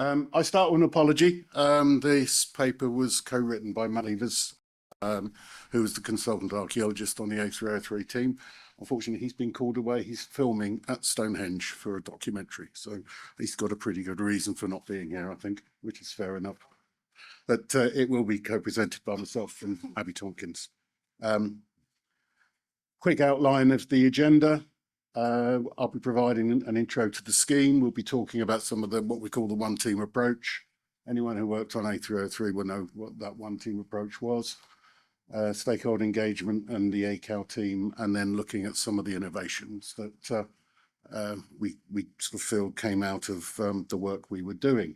I start with an apology. This paper was co-written by Matt Levers, who was the consultant archaeologist on the A303 team. Unfortunately, he's been called away. He's filming at Stonehenge for a documentary. So he's got a pretty good reason for not being here, I think, which is fair enough. But it will be co-presented by myself and Abby Tompkins. Quick outline of the agenda. I'll be providing an intro to the scheme. We'll be talking about some of what we call the one-team approach. Anyone who worked on A303 will know what that one-team approach was. Stakeholder engagement and the ACAL team, and then looking at some of the innovations that we sort of feel came out of the work we were doing.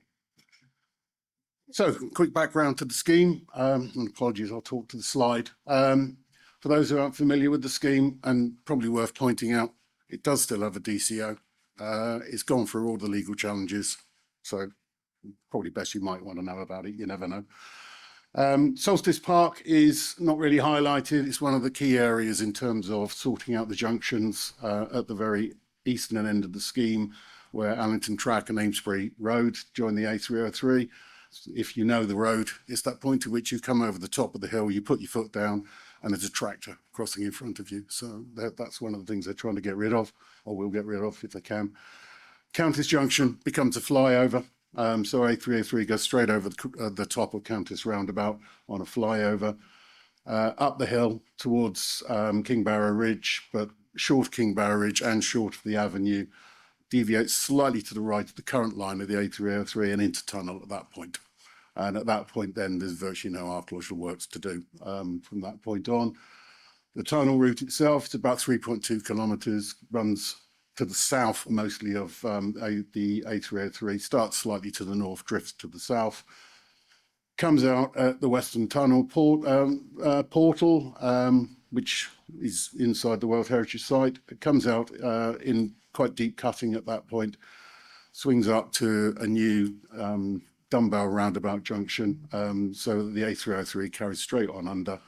So, quick background to the scheme. And apologies, I'll talk to the slide. For those who aren't familiar with the scheme, and probably worth pointing out, it does still have a DCO. It's gone through all the legal challenges, so probably best you might want to know about it. You never know. Solstice Park is not really highlighted. It's one of the key areas in terms of sorting out the junctions at the very eastern end of the scheme, where Allington Track and Amesbury Road join the A303. If you know the road, it's that point at which you come over the top of the hill, you put your foot down, and there's a tractor crossing in front of you. So that's one of the things they're trying to get rid of, or will get rid of if they can. Countess Junction becomes a flyover. So A303 goes straight over the top of Countess Roundabout on a flyover, up the hill towards King Barrow Ridge, but short of King Barrow Ridge and short of the avenue, deviates slightly to the right of the current line of the A303 and into tunnel at that point. And at that point, then there's virtually no archaeological works to do from that point on. The tunnel route itself is about 3.2 kilometres, runs to the south mostly of the A303, starts slightly to the north, drifts to the south, comes out at the Western Tunnel portal, which is inside the World Heritage Site. It comes out in quite deep cutting at that point, swings up to a new dumbbell roundabout junction, so that the A303 carries straight on under,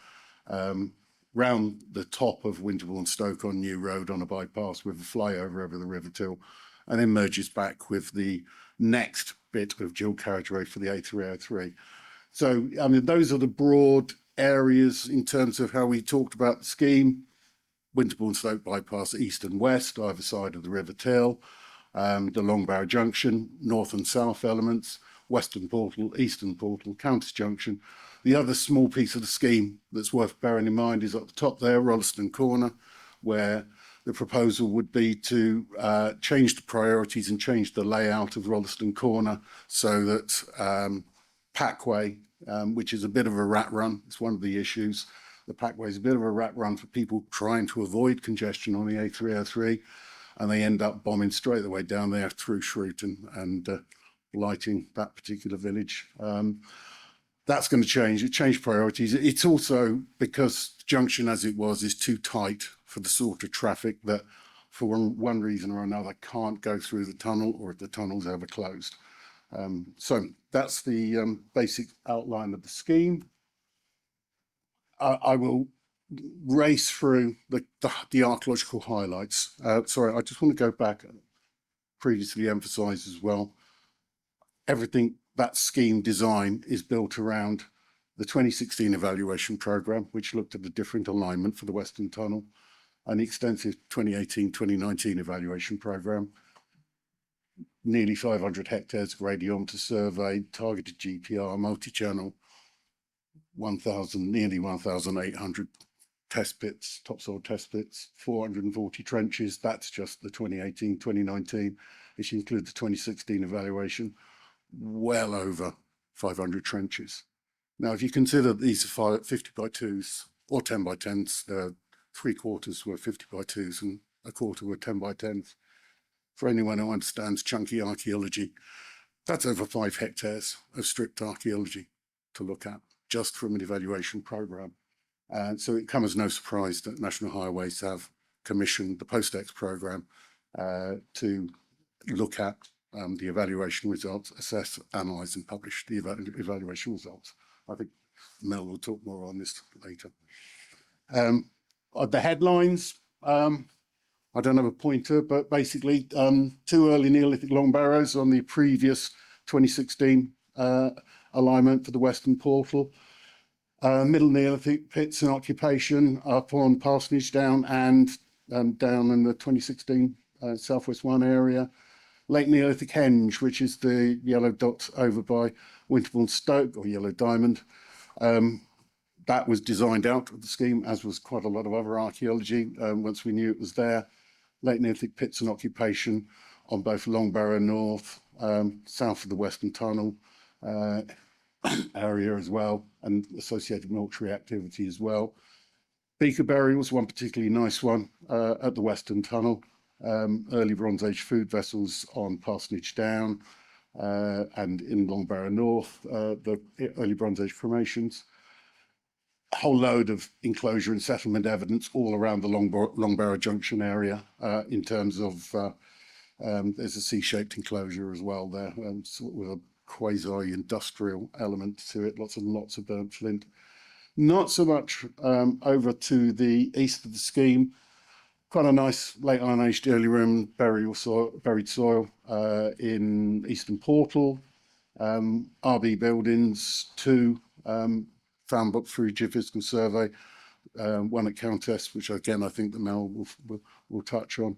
round the top of Winterbourne Stoke on New Road on a bypass with a flyover over the River Till, and then merges back with the next bit of dual carriageway for the A303. So, I mean, those are the broad areas in terms of how we talked about the scheme. Winterbourne Stoke bypass east and west, either side of the River Till, the Long Barrow Junction, north and south elements, Western Portal, Eastern Portal, Countess Junction. The other small piece of the scheme that's worth bearing in mind is at the top there, Rolleston Corner, where the proposal would be to change the priorities and change the layout of Rolleston Corner so that Packway, which is a bit of a rat run, it's one of the issues. The Packway is a bit of a rat run for people trying to avoid congestion on the A303, and they end up bombing straight the way down there through Shrewton and lighting that particular village. That's going to change. It changed priorities. It's also because the junction as it was is too tight for the sort of traffic that for one reason or another can't go through the tunnel, or if the tunnel's ever closed. So that's the basic outline of the scheme. I will race through the archaeological highlights. Sorry, I just want to go back and previously emphasise as well, everything that scheme design is built around the 2016 evaluation programme, which looked at a different alignment for the Western Tunnel, and the extensive 2018-2019 evaluation programme, nearly 500 hectares of radiometer survey, targeted GPR, multi-channel, nearly 1,800 test pits, topsoil test pits, 440 trenches. That's just the 2018-2019, which includes the 2016 evaluation. Well over 500 trenches. Now, if you consider these are 50 by 2s or 10 by 10s, 3/4 were 50 by 2s and a quarter were 10 by 10s. For anyone who understands chunky archaeology, that's over 5 hectares of stripped archaeology to look at just from an evaluation programme. And so it comes as no surprise that National Highways have commissioned the Post-Ex programme to look at the evaluation results, assess, analyse and publish the evaluation results. I think Mel will talk more on this later. The headlines, I don't have a pointer, but basically 2 early Neolithic long barrows on the previous 2016 alignment for the Western Portal. Middle Neolithic pits in occupation up on Parsonage Down and down in the 2016 Southwest 1 area. Late Neolithic Henge, which is the yellow dot over by Winterbourne Stoke, or Yellow Diamond. That was designed out of the scheme, as was quite a lot of other archaeology once we knew it was there. Late Neolithic pits and occupation on both Longbarrow North, south of the Western Tunnel area as well, and associated mortuary activity as well. Beaker burials, one particularly nice one at the Western Tunnel. Early Bronze Age food vessels on Parsonage Down and in Longbarrow North, the early Bronze Age cremations. A whole load of enclosure and settlement evidence all around the Longbarrow Junction area in terms of there's a C-shaped enclosure as well there, with a quasi-industrial element to it, lots and lots of burnt flint. Not so much over to the east of the scheme. Quite a nice late Iron Age early Roman buried soil in Eastern Portal. RB buildings, 2 found book through geophysical survey, 1 at Countess, which again I think that Mel will touch on,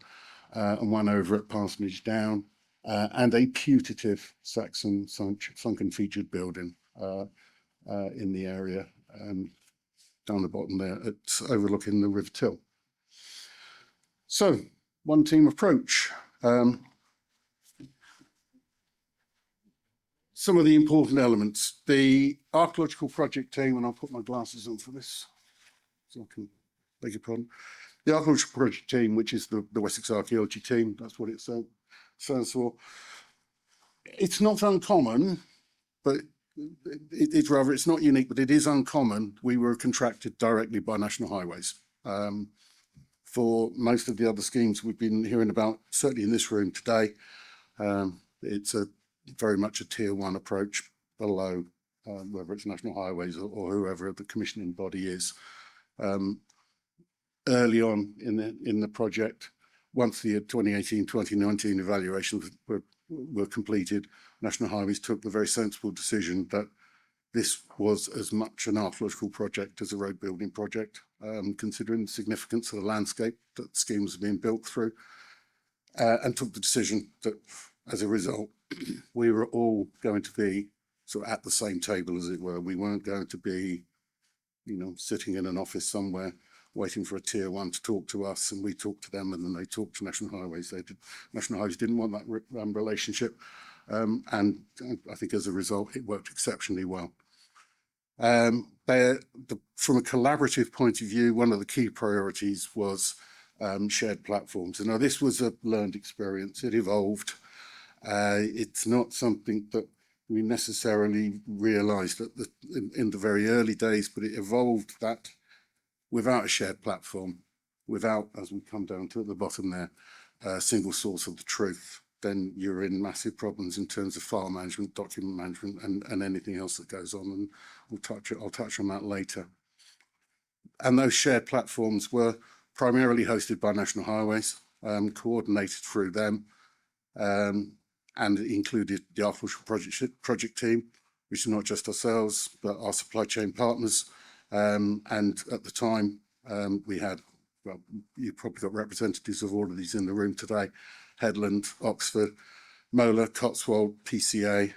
and 1 over at Parsonage Down, and a putative Saxon sunken featured building in the area down the bottom there, overlooking the River Till. So, one team approach. Some of the important elements. The archaeological project team, and I'll put my glasses on for this, so I can beg your pardon. The archaeological project team, which is the Wessex Archaeology team, that's what it stands for. It's not uncommon, but it's not unique, but it is uncommon. We were contracted directly by National Highways. For most of the other schemes we've been hearing about, certainly in this room today, it's very much a tier 1 approach below, whether it's National Highways or whoever the commissioning body is. Early on in the project, once the 2018-2019 evaluations were completed, National Highways took the very sensible decision that this was as much an archaeological project as a road building project, considering the significance of the landscape that the scheme was being built through, and took the decision that as a result, we were all going to be sort of at the same table, as it were. We weren't going to be, sitting in an office somewhere waiting for a tier 1 to talk to us, and we talked to them, and then they talked to National Highways. National Highways didn't want that relationship, and I think as a result, it worked exceptionally well. From a collaborative point of view, one of the key priorities was shared platforms. And now this was a learned experience. It evolved. It's not something that we necessarily realised in the very early days, but it evolved that without a shared platform, without, as we come down to at the bottom there, a single source of the truth, then you're in massive problems in terms of file management, document management, and anything else that goes on. And I'll touch on that later. And those shared platforms were primarily hosted by National Highways, coordinated through them, and it included the archaeological project team, which is not just ourselves, but our supply chain partners. And at the time, we had, well, you've probably got representatives of all of these in the room today: Headland, Oxford, Mola, Cotswold, PCA,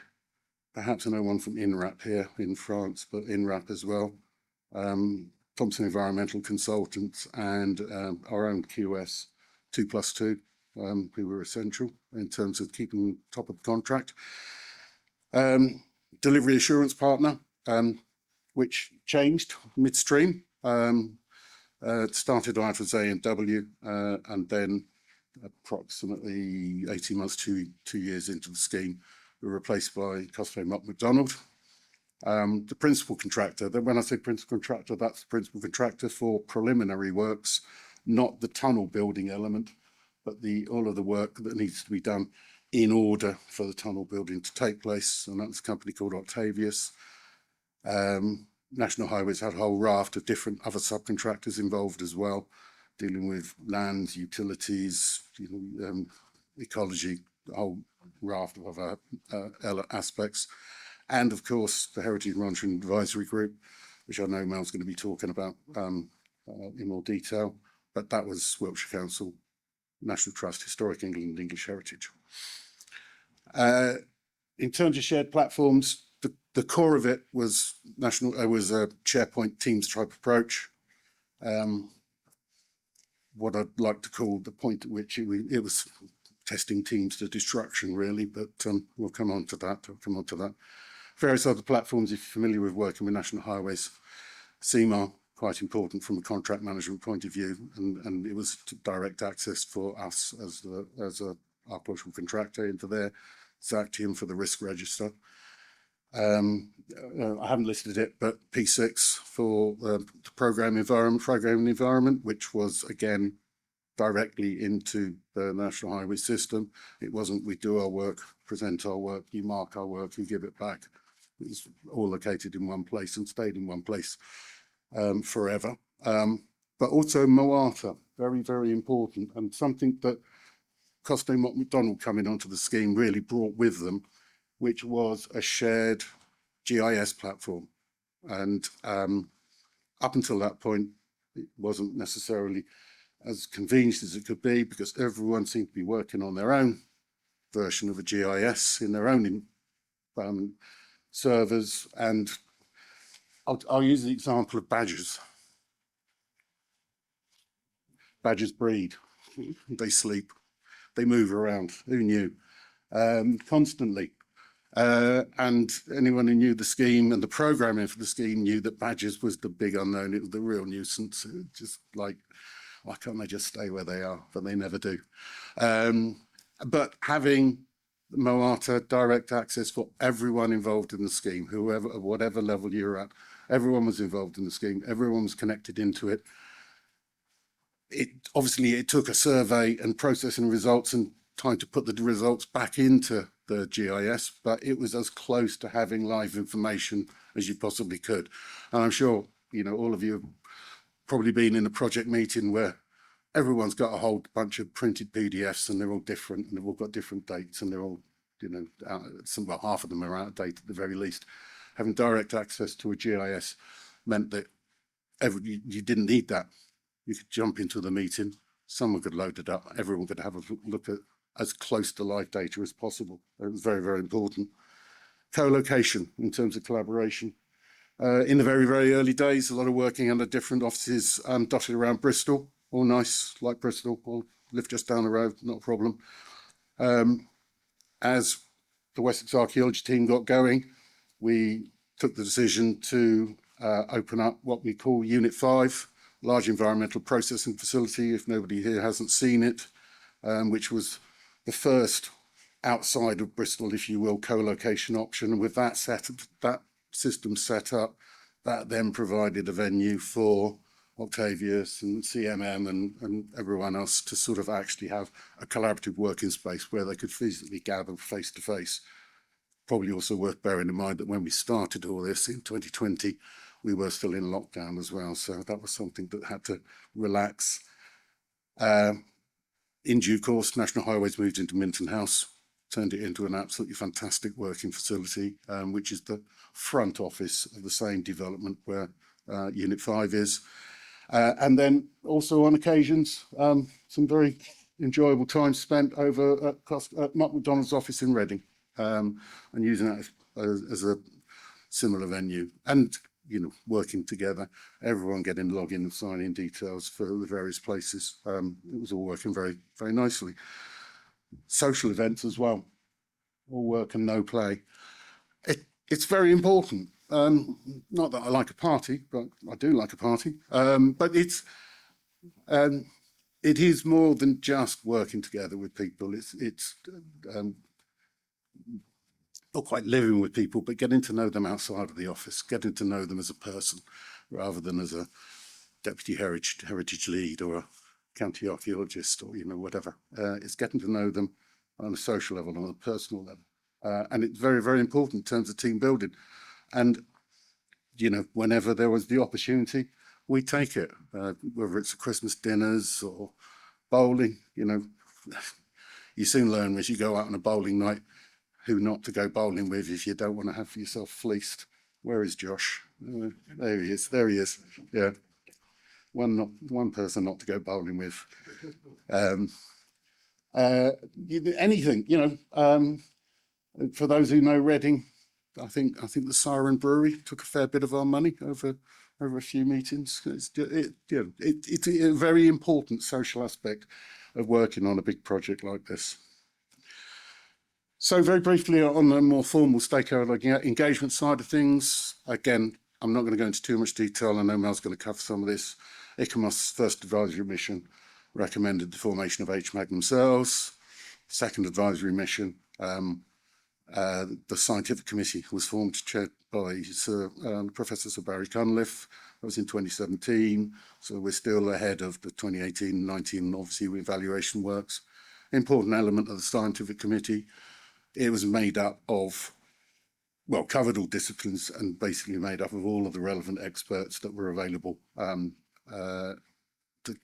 perhaps I know one from INRAP here in France, but INRAP as well, Thompson Environmental Consultants, and our own QS 2+2, who were essential in terms of keeping top of the contract. Delivery assurance partner, which changed midstream. Started out as A&W, and then approximately 18 months, 2 years into the scheme, we were replaced by Cosplay Mott McDonald. The principal contractor, when I say principal contractor, that's the principal contractor for preliminary works, not the tunnel building element, but all of the work that needs to be done in order for the tunnel building to take place, and that's a company called Octavius. National Highways had a whole raft of different other subcontractors involved as well, dealing with lands, utilities, ecology, a raft of other aspects. And of course, the Heritage Monitoring Advisory Group, which I know Mel's going to be talking about in more detail, but that was Wiltshire Council, National Trust, Historic England, English Heritage. In terms of shared platforms, the core of it was a SharePoint Teams type approach. What I'd like to call the point at which it was testing Teams to destruction, really, but we'll come on to that. Various other platforms, if you're familiar with working with National Highways, CMAR, quite important from a contract management point of view, and it was direct access for us as a archaeological contractor into there. Zactium for the risk register. I haven't listed it, but P6 for the programming environment, which was again directly into the National Highway system. It wasn't we do our work, present our work, you mark our work, you give it back. It was all located in one place and stayed in one place forever. But also Moata, very, very important, and something that Costa MacDonald coming onto the scheme really brought with them, which was a shared GIS platform. And up until that point, it wasn't necessarily as convenient as it could be because everyone seemed to be working on their own version of a GIS in their own servers. And I'll use the example of badgers. Badgers breed, they sleep, they move around, who knew? Constantly. And anyone who knew the scheme and the programming for the scheme knew that badgers was the big unknown. It was the real nuisance. Just like, why can't they just stay where they are? But they never do. But having Moata direct access for everyone involved in the scheme, whoever, at whatever level you're at, everyone was involved in the scheme. Everyone was connected into it. It took a survey and processing results and time to put the results back into the GIS, but it was as close to having live information as you possibly could. And I'm sure, all of you have probably been in a project meeting where everyone's got a whole bunch of printed PDFs and they're all different and they've all got different dates and they're all, half of them are out of date at the very least. Having direct access to a GIS meant that you didn't need that. You could jump into the meeting, someone could load it up, everyone could have a look at as close to live data as possible. It was very, very important. Co-location in terms of collaboration. In the very, very early days, a lot of working under different offices dotted around Bristol, all nice, like Bristol, or live just down the road, not a problem. As the Wessex Archaeology team got going, we took the decision to open up what we call Unit 5, Large Environmental Processing Facility, if nobody here hasn't seen it, which was the first outside of Bristol, if you will, co-location option. And with that system set up, that then provided a venue for Octavius and CMM and everyone else to sort of actually have a collaborative working space where they could physically gather face to face. Probably also worth bearing in mind that when we started all this in 2020, we were still in lockdown as well. So that was something that had to relax. In due course, National Highways moved into Minton House, turned it into an absolutely fantastic working facility, which is the front office of the same development where Unit 5 is. And then also on occasions, some very enjoyable time spent over at Mark McDonald's office in Reading, and using that as a similar venue. And working together, everyone getting login and sign-in details for the various places. It was all working very, very nicely. Social events as well, all work and no play. It's very important. Not that I like a party, but I do like a party. But it is more than just working together with people. It's not quite living with people, but getting to know them outside of the office, getting to know them as a person rather than as a deputy heritage lead or a county archaeologist or whatever. It's getting to know them on a social level, on a personal level. And it's very, very important in terms of team building. And, whenever there was the opportunity, we take it, whether it's Christmas dinners or bowling, you soon learn as you go out on a bowling night who not to go bowling with if you don't want to have yourself fleeced. Where is Josh? There he is. There he is. Yeah, one person not to go bowling with. Anything, for those who know Reading, I think the Siren Brewery took a fair bit of our money over a few meetings. It's a very important social aspect of working on a big project like this. So very briefly on the more formal stakeholder engagement side of things, again, I'm not going to go into too much detail. I know Mel's going to cover some of this. ICOMOS first advisory mission recommended the formation of HMAG themselves. Second advisory mission, the scientific committee was formed, chaired by Professor Sir Barry Cunliffe. That was in 2017, so we're still ahead of the 2018-19, obviously, evaluation works. Important element of the scientific committee. It was made up of, well, covered all disciplines and basically made up of all of the relevant experts that were available to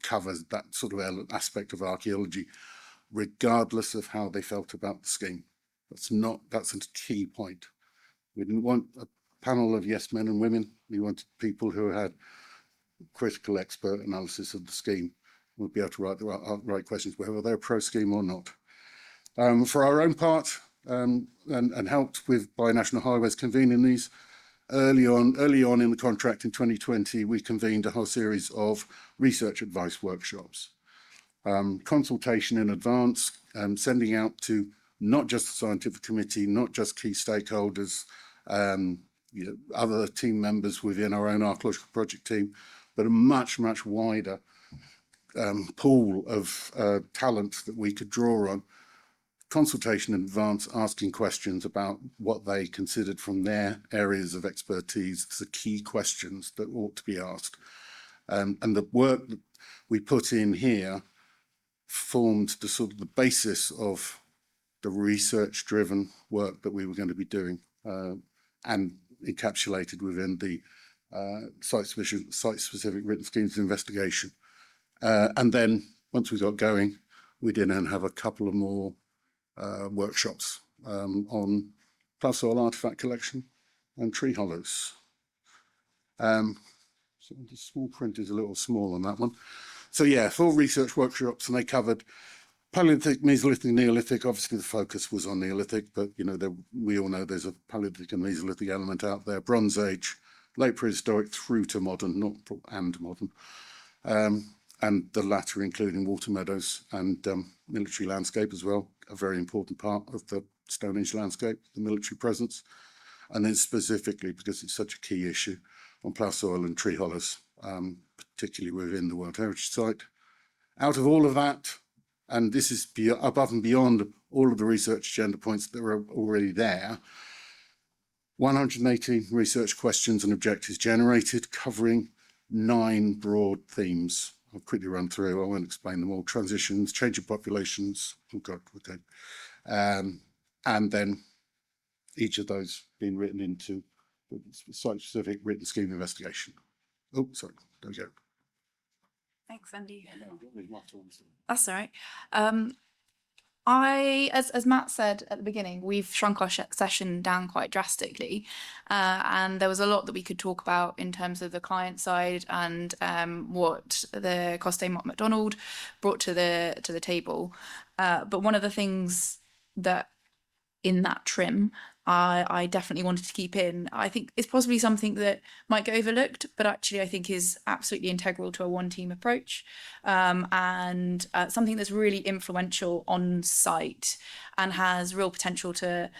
cover that sort of aspect of archaeology, regardless of how they felt about the scheme. That's a key point. We didn't want a panel of yes men and women. We wanted people who had critical expert analysis of the scheme, would be able to write the right questions, whether they're pro scheme or not. For our own part, and helped with by National Highways convening these, early on in the contract in 2020, we convened a whole series of research advice workshops, consultation in advance, sending out to not just the scientific committee, not just key stakeholders, other team members within our own archaeological project team, but a much, much wider pool of talent that we could draw on. Consultation in advance, asking questions about what they considered from their areas of expertise, the key questions that ought to be asked. And the work that we put in here formed the sort of the basis of the research-driven work that we were going to be doing, and encapsulated within the site-specific written schemes investigation. And then once we got going, we did then have a couple of more workshops on plough soil artifact collection and tree hollows. So the small print is a little small on that one. So yeah, 4 research workshops, and they covered Paleolithic, Mesolithic, Neolithic. Obviously the focus was on Neolithic, but we all know there's a Paleolithic and Mesolithic element out there. Bronze Age, late prehistoric through to modern, not and modern. And the latter including water meadows and military landscape as well, a very important part of the Stone Age landscape, the military presence. And then specifically, because it's such a key issue, on plough soil and tree hollows, particularly within the World Heritage Site. Out of all of that, and this is above and beyond all of the research agenda points that were already there, 118 research questions and objectives generated, covering 9 broad themes. I'll quickly run through, I won't explain them all. Transitions, changing populations, oh God, okay. And then each of those being written into the site-specific written scheme investigation. Oh, sorry, there we go. Thanks, Andy. That's all right. As Matt said at the beginning, we've shrunk our session down quite drastically, and there was a lot that we could talk about in terms of the client side and what the Costain Mott MacDonald brought to the table. But one of the things that in that trim I definitely wanted to keep in, I think it's possibly something that might get overlooked, but actually I think is absolutely integral to a one-team approach, and something that's really influential on site and has real potential to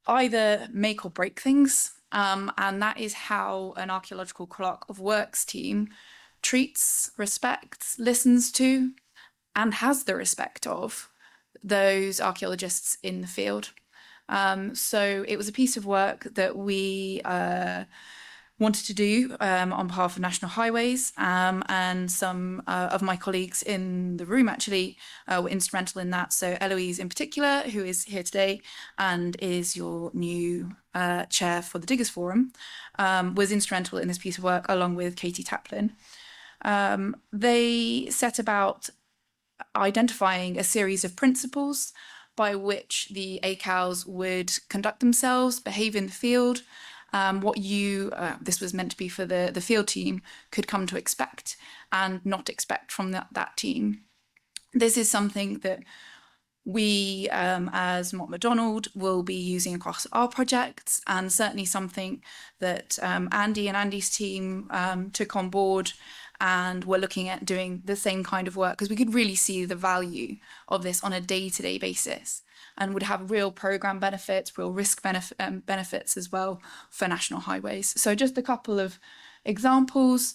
either make or break things, and that is how an archaeological clerk of works team treats, respects, listens to, and has the respect of those archaeologists in the field. So it was a piece of work that we wanted to do on behalf of National Highways, and some of my colleagues in the room actually were instrumental in that. So Eloise in particular, who is here today and is your new chair for the Diggers Forum, was instrumental in this piece of work along with Katie Taplin. They set about identifying a series of principles by which the ACALs would conduct themselves, behave in the field, what this was meant to be for the field team, could come to expect and not expect from that team. This is something that we, as Mott MacDonald, will be using across our projects, and certainly something that Andy and Andy's team took on board, and we're looking at doing the same kind of work because we could really see the value of this on a day-to-day basis and would have real program benefits, real risk benefits as well for national highways. So just a couple of examples.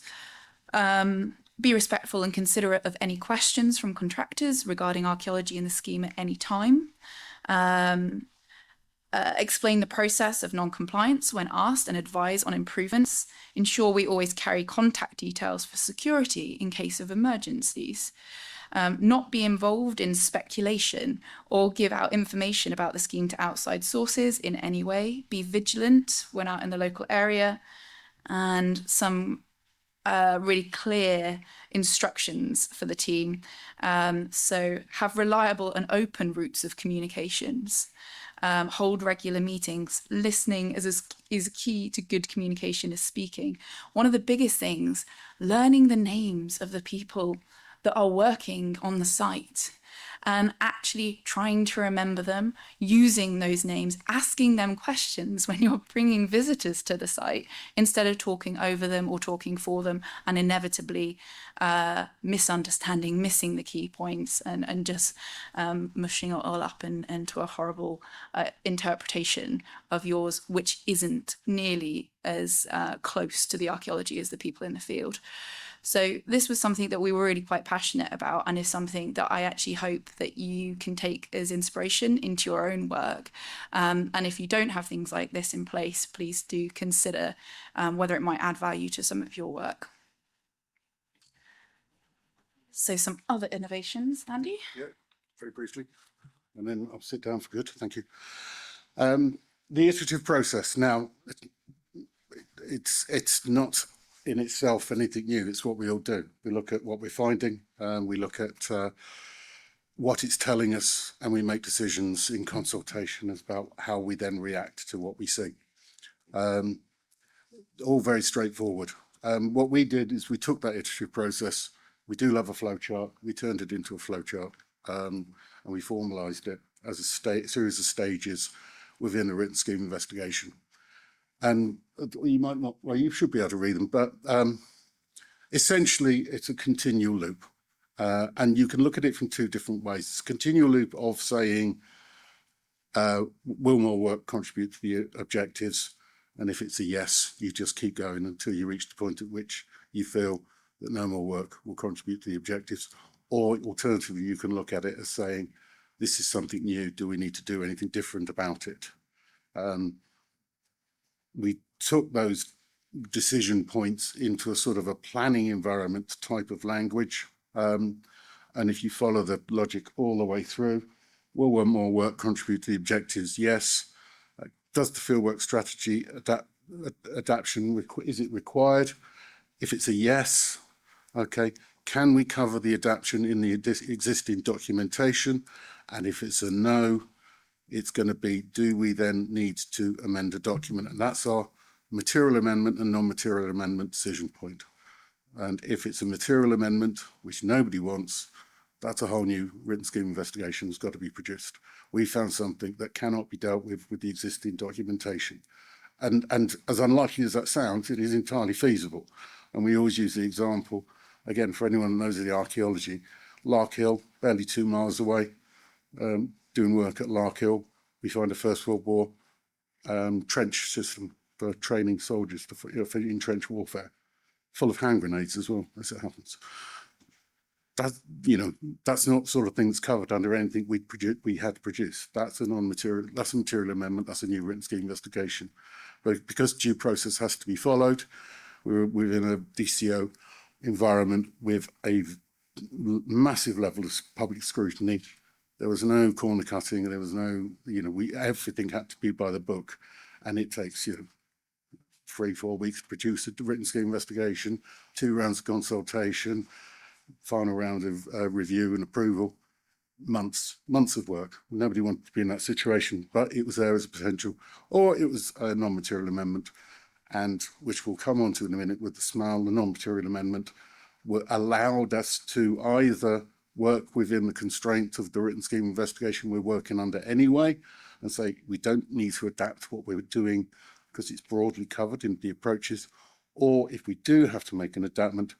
Be respectful and considerate of any questions from contractors regarding archaeology in the scheme at any time. Explain the process of non-compliance when asked and advise on improvements. Ensure we always carry contact details for security in case of emergencies. Not be involved in speculation or give out information about the scheme to outside sources in any way. Be vigilant when out in the local area, and some really clear instructions for the team. So have reliable and open routes of communications. Hold regular meetings. Listening is key to good communication is speaking. One of the biggest things, learning the names of the people that are working on the site and actually trying to remember them, using those names, asking them questions when you're bringing visitors to the site instead of talking over them or talking for them, and inevitably misunderstanding, missing the key points, and just mushing it all up into a horrible interpretation of yours, which isn't nearly as close to the archaeology as the people in the field. So this was something that we were really quite passionate about, and is something that I actually hope that you can take as inspiration into your own work. And if you don't have things like this in place, please do consider whether it might add value to some of your work. So some other innovations, Andy? Yeah, very briefly, and then I'll sit down for good. Thank you. The iterative process. Now, it's not in itself anything new. It's what we all do. We look at what we're finding, we look at what it's telling us, and we make decisions in consultation about how we then react to what we see. All very straightforward. What we did is we took that iterative process. We do love a flowchart. We turned it into a flowchart, and we formalised it as a series of stages within the written scheme investigation. And you might not, well, you should be able to read them, but essentially it's a continual loop. And you can look at it from two different ways. It's a continual loop of saying, will more work contribute to the objectives? And if it's a yes, you just keep going until you reach the point at which you feel that no more work will contribute to the objectives. Or alternatively, you can look at it as saying, this is something new. Do we need to do anything different about it? We took those decision points into a sort of a planning environment type of language. And if you follow the logic all the way through, will more work contribute to the objectives? Yes. Does the fieldwork strategy adaptation, is it required? If it's a yes, okay, can we cover the adaptation in the existing documentation? And if it's a no, it's going to be, do we then need to amend a document? And that's our material amendment and non-material amendment decision point. And if it's a material amendment, which nobody wants, that's a whole new written scheme investigation that's got to be produced. We found something that cannot be dealt with the existing documentation. And as unlikely as that sounds, it is entirely feasible. And we always use the example, again, for anyone who knows of the archaeology, Larkhill, barely 2 miles away, doing work at Larkhill, we find a First World War trench system for training soldiers in trench warfare, full of hand grenades as well, as it happens. That's not sort of thing that's covered under anything we had produced. That's a non-material, that's a material amendment, that's a new written scheme investigation. But because due process has to be followed, we're within a DCO environment with a massive level of public scrutiny. There was no corner cutting, there was no, everything had to be by the book. And it takes, 3-4 weeks to produce a written scheme investigation, 2 rounds of consultation, final round of review and approval, months of work. Nobody wanted to be in that situation, but it was there as a potential, or it was a non-material amendment, and which we'll come on to in a minute with the SMAL, the non-material amendment, allowed us to either work within the constraint of the written scheme investigation we're working under anyway, and say we don't need to adapt what we're doing because it's broadly covered in the approaches, or if we do have to make an adaptation,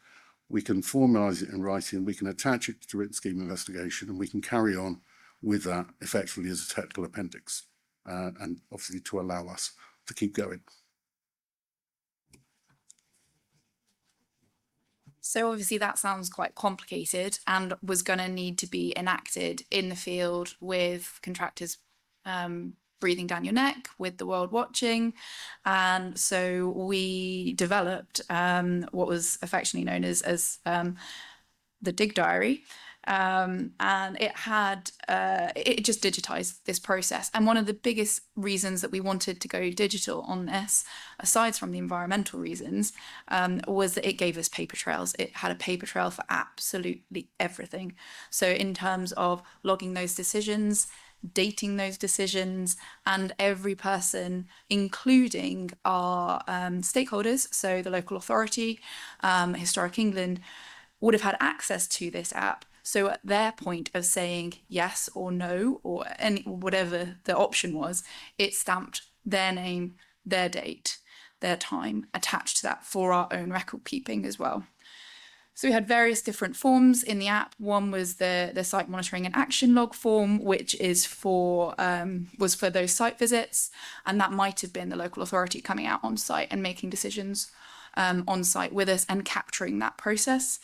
we can formalise it in writing, we can attach it to the written scheme investigation, and we can carry on with that effectively as a technical appendix, and obviously to allow us to keep going. So obviously that sounds quite complicated and was going to need to be enacted in the field with contractors breathing down your neck, with the world watching. And so we developed what was affectionately known as the Dig Diary. And it just digitized this process. And one of the biggest reasons that we wanted to go digital on this, aside from the environmental reasons, was that it gave us paper trails. It had a paper trail for absolutely everything. So in terms of logging those decisions, dating those decisions, and every person, including our stakeholders, so the local authority, Historic England, would have had access to this app. So at their point of saying yes or no, or whatever the option was, it stamped their name, their date, their time attached to that for our own record keeping as well. So we had various different forms in the app. One was the site monitoring and action log form, which is was for those site visits, and that might have been the local authority coming out on site and making decisions on site with us and capturing that process.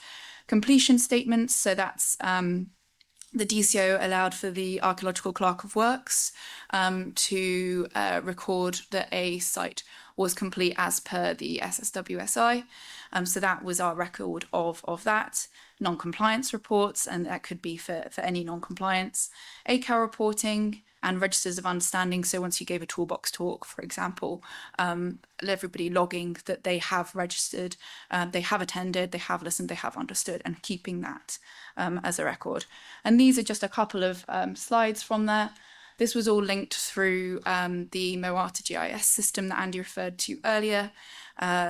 Completion statements, so that's the DCO allowed for the Archaeological Clerk of Works to record that a site was complete as per the SSWSI. So that was our record of that. Non-compliance reports, and that could be for any non-compliance. ACAL reporting and registers of understanding. So once you gave a toolbox talk, for example, everybody logging that they have registered, they have attended, they have listened, they have understood, and keeping that as a record. And these are just a couple of slides from there. This was all linked through the Moata GIS system that Andy referred to earlier.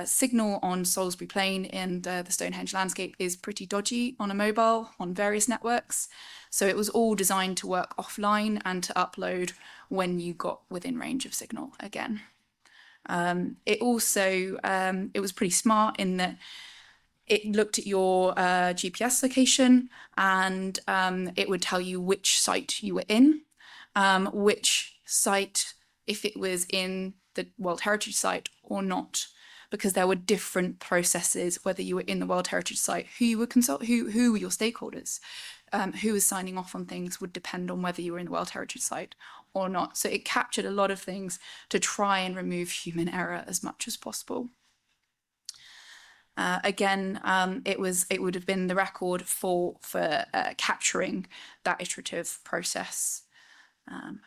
Signal on Salisbury Plain in the Stonehenge landscape is pretty dodgy on a mobile on various networks. So it was all designed to work offline and to upload when you got within range of signal again. It also, it was pretty smart in that it looked at your GPS location, and it would tell you which site you were in, which site, if it was in the World Heritage Site or not, because there were different processes, whether you were in the World Heritage Site, who you would consult, who were your stakeholders, who was signing off on things would depend on whether you were in the World Heritage Site or not. So it captured a lot of things to try and remove human error as much as possible. Again, it would have been the record for capturing that iterative process.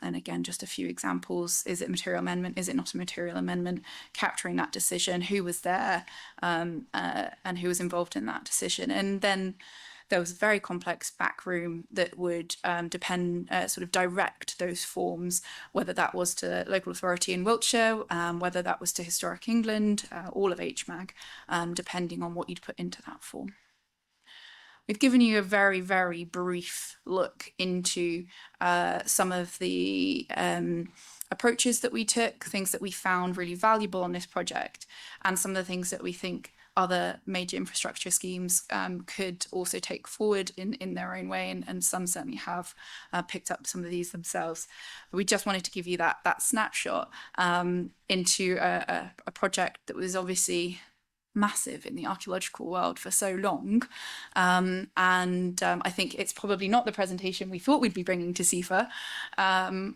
And again, just a few examples. Is it a material amendment? Is it not a material amendment? Capturing that decision, who was there, and who was involved in that decision. And then there was a very complex back room that would sort of direct those forms, whether that was to local authority in Wiltshire, whether that was to Historic England, all of HMAG, depending on what you'd put into that form. We've given you a very, very brief look into some of the approaches that we took, things that we found really valuable on this project, and some of the things that we think other major infrastructure schemes could also take forward in their own way, and some certainly have picked up some of these themselves. But we just wanted to give you that snapshot into a project that was obviously massive in the archaeological world for so long, and I think it's probably not the presentation we thought we'd be bringing to CIFA,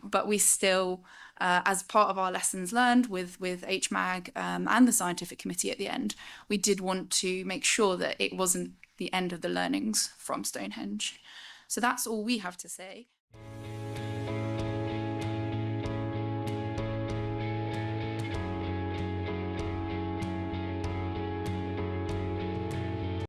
but we still, as part of our lessons learned with HMAG and the scientific committee at the end, we did want to make sure that it wasn't the end of the learnings from Stonehenge. So that's all we have to say.